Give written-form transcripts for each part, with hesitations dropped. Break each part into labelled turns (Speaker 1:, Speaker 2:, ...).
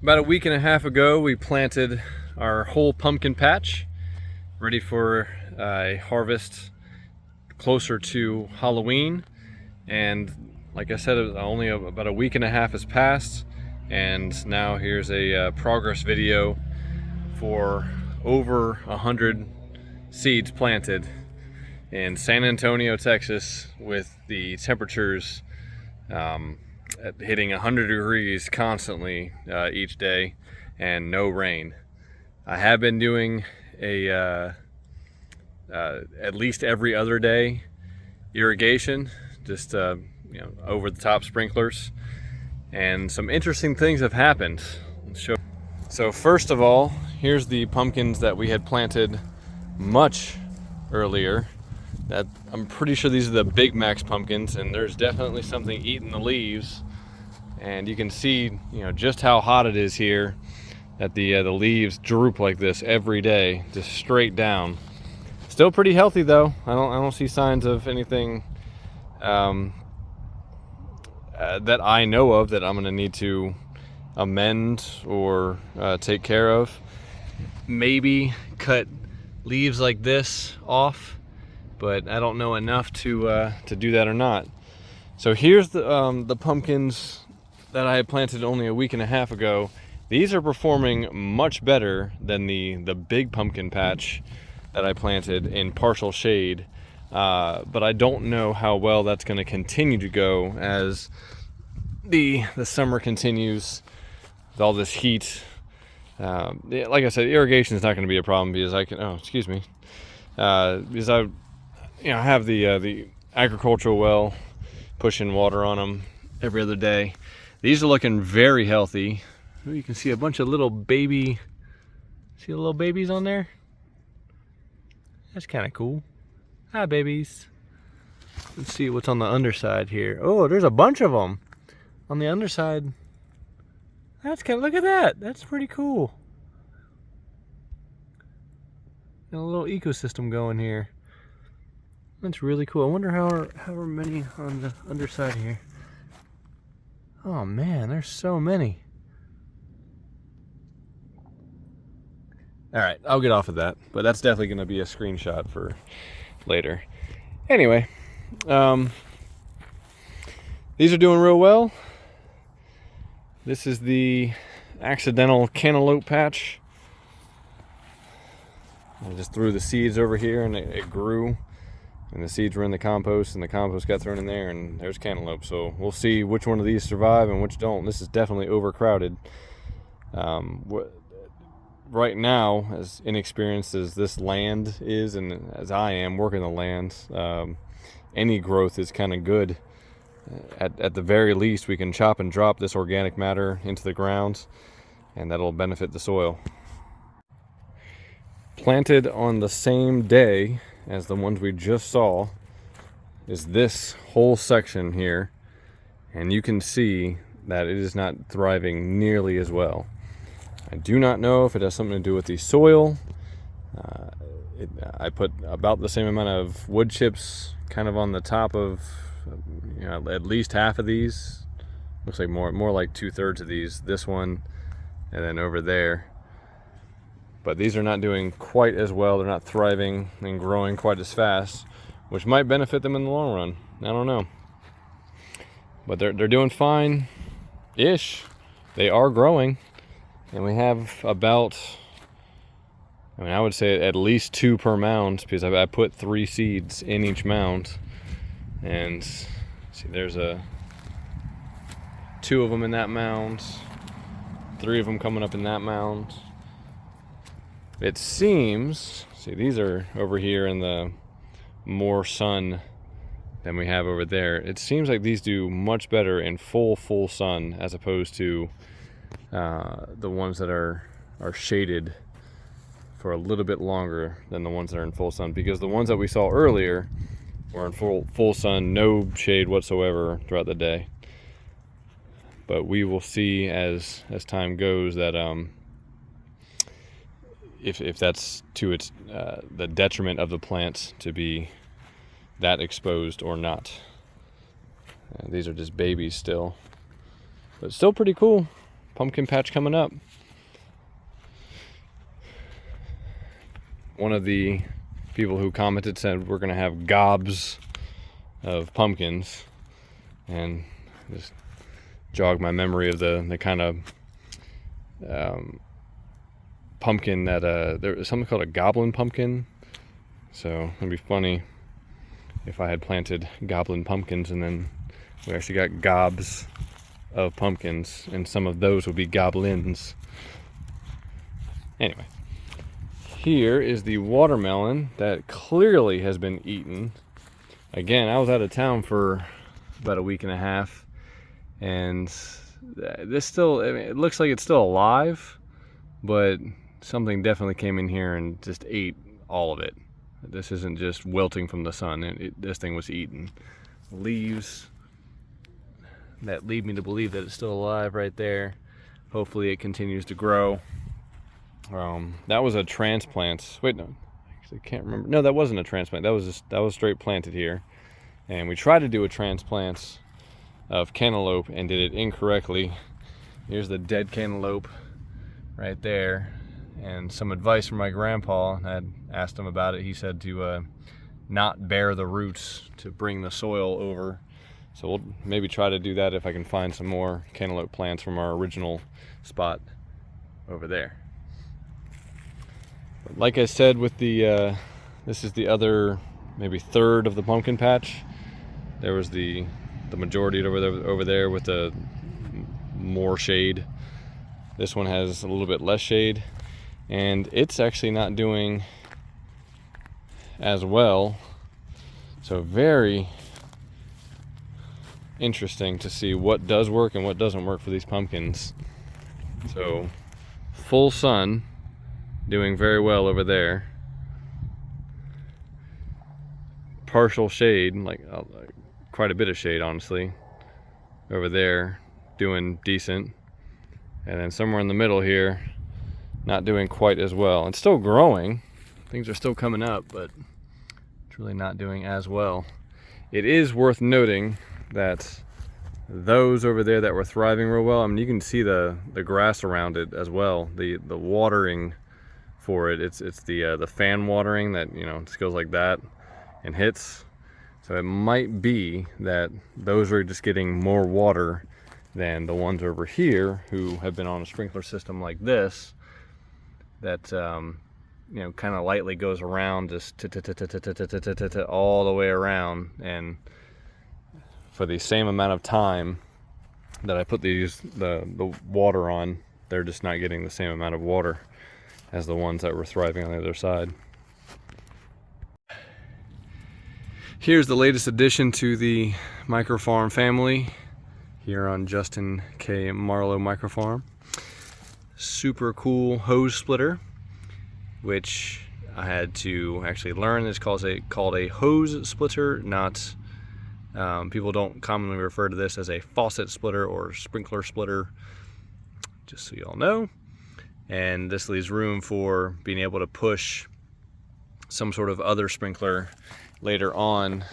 Speaker 1: About a week and a half ago, we planted our whole pumpkin patch, ready for a harvest closer to Halloween. And like I said, only about a week and a half has passed, and now here's a progress video for over 100 seeds planted in San Antonio, Texas, with the temperatures hitting 100 degrees constantly each day and no rain. I have been doing a at least every other day irrigation, just over the top sprinklers, and some interesting things have happened. So first of all, here's the pumpkins that we had planted much earlier. That I'm pretty sure these are the Big Max pumpkins, and there's definitely something eating the leaves. And you can see, just how hot it is here, that the leaves droop like this every day, just straight down. Still pretty healthy though. I don't see signs of anything that I know of that I'm gonna need to amend or take care of. Maybe cut leaves like this off, but I don't know enough to do that or not. So here's the pumpkins that I had planted only a week and a half ago. These are performing much better than the big pumpkin patch that I planted in partial shade, but I don't know how well that's going to continue to go as the summer continues with all this heat. Like I said, irrigation is not going to be a problem because I can. Oh, excuse me. Because I have the agricultural well, pushing water on them every other day. These are looking very healthy. You can see a bunch of little baby. See the little babies on there? That's kind of cool. Hi, babies. Let's see what's on the underside here. Oh, there's a bunch of them on the underside. That's kind of, look at that. That's pretty cool. Got a little ecosystem going here. That's really cool. I wonder how many on the underside here. Oh man, there's so many. All right, I'll get off of that, but that's definitely going to be a screenshot for later. Anyway, these are doing real well. This is the accidental cantaloupe patch. I just threw the seeds over here and it grew, and the seeds were in the compost, and the compost got thrown in there, and there's cantaloupe. So we'll see which one of these survive and which don't. This is definitely overcrowded. Right now, as inexperienced as this land is, and as I am working the land, any growth is kind of good. At the very least, we can chop and drop this organic matter into the ground, and that'll benefit the soil. Planted on the same day as the ones we just saw is this whole section here, and you can see that it is not thriving nearly as well. I do not know if it has something to do with the soil. I put about the same amount of wood chips kind of on the top of at least half of these. Looks like more like 2/3 of these. This one, and then over there. But these are not doing quite as well. They're not thriving and growing quite as fast, which might benefit them in the long run. I don't know. But they're doing fine-ish. They are growing. And we have about, I would say at least 2 per mound, because I put 3 seeds in each mound. And see, there's 2 of them in that mound, 3 of them coming up in that mound. It seems, see, these are over here in the more sun than we have over there. It seems like these do much better in full sun as opposed to the ones that are shaded for a little bit longer than the ones that are in full sun, because the ones that we saw earlier were in full sun, no shade whatsoever throughout the day. But we will see as time goes that if that's to its the detriment of the plants to be that exposed or not. These are just babies still, but still pretty cool. pumpkin patch coming up. One of the people who commented said we're gonna have gobs of pumpkins, and just jogged my memory of the kind of pumpkin that there was something called a goblin pumpkin. So it'd be funny if I had planted goblin pumpkins and then we actually got gobs of pumpkins, and some of those would be goblins. Anyway, here is the watermelon that clearly has been eaten. Again, I was out of town for about a week and a half, and this still, I mean, it looks like it's still alive, but something definitely came in here and just ate all of it. This isn't just wilting from the sun. This thing was eaten. Leaves that lead me to believe that it's still alive right there. Hopefully it continues to grow. That was a transplant. Wait, no, actually I can't remember. No, that wasn't a transplant. That was straight planted here. And we tried to do a transplant of cantaloupe and did it incorrectly. Here's the dead cantaloupe right there. And some advice from my grandpa. I had asked him about it. He said to not bare the roots to bring the soil over. So we'll maybe try to do that if I can find some more cantaloupe plants from our original spot over there. But like I said, with the this is the other maybe third of the pumpkin patch. There was the majority over there with the more shade. This one has a little bit less shade, and it's actually not doing as well. So very interesting to see what does work and what doesn't work for these pumpkins. So full sun, doing very well over there. Partial shade, like quite a bit of shade honestly, over there, doing decent. And then somewhere in the middle here, not doing quite as well. It's still growing, things are still coming up, but it's really not doing as well. It is worth noting that those over there that were thriving real well, I mean, you can see the grass around it as well. The watering for it, it's the fan watering that, you know, just goes like that and hits. So it might be that those are just getting more water than the ones over here who have been on a sprinkler system like this that you know, kind of lightly goes around, just all the way around, and for the same amount of time that I put the water on, they're just not getting the same amount of water as the ones that were thriving on the other side. Here's the latest addition to the microfarm family here on Justin K. Marlowe Microfarm. Super cool hose splitter, which I had to actually learn. It's called a hose splitter, not people don't commonly refer to this as a faucet splitter or sprinkler splitter, just so you all know. And this leaves room for being able to push some sort of other sprinkler later on,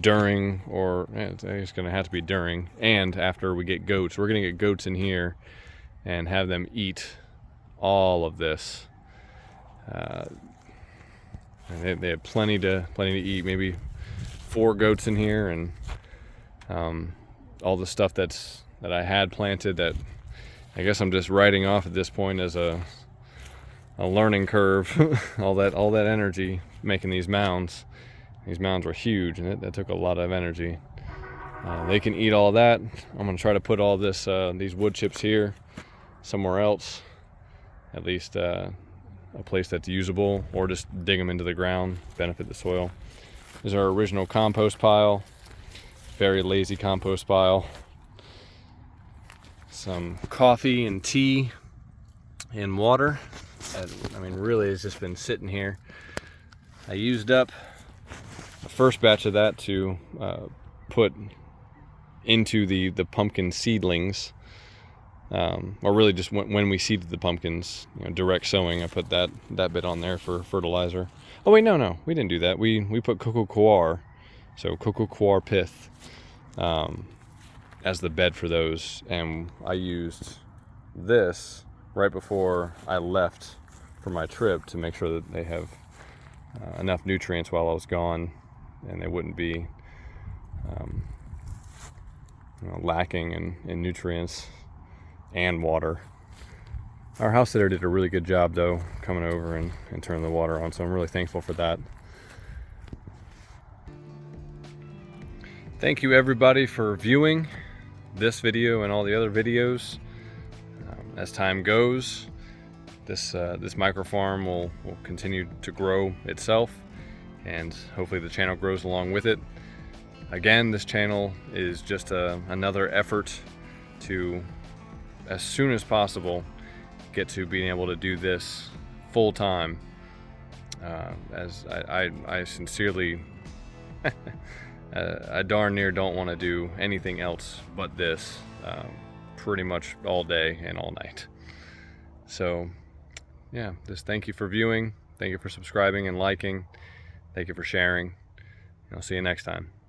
Speaker 1: during, or it's going to have to be during and after we get goats. We're going to get goats in here and have them eat all of this. And they had plenty to eat, maybe 4 goats in here, and all the stuff that I had planted that I guess I'm just writing off at this point as a learning curve. all that energy making these mounds. These mounds were huge, and that took a lot of energy. They can eat all that. I'm gonna try to put all this these wood chips here somewhere else, at least a place that's usable, or just dig them into the ground, benefit the soil. This is our original compost pile, very lazy compost pile. Some coffee and tea and water. I mean, really, it's just been sitting here. I used up the first batch of that to put into the pumpkin seedlings, or really just when we seeded the pumpkins, you know, direct sowing. I put that bit on there for fertilizer. Oh wait, no, we didn't do that. We put coco coir, so coco coir pith, as the bed for those, and I used this right before I left for my trip to make sure that they have enough nutrients while I was gone, and they wouldn't be lacking in nutrients and water. Our house sitter did a really good job though, coming over and turning the water on, so I'm really thankful for that. Thank you everybody for viewing this video and all the other videos. As time goes, this micro farm will continue to grow itself, and hopefully the channel grows along with it. Again, this channel is just another effort to, as soon as possible, get to being able to do this full time. As I sincerely, I darn near don't want to do anything else but this pretty much all day and all night. So yeah, just thank you for viewing. Thank you for subscribing and liking. Thank you for sharing. I'll see you next time.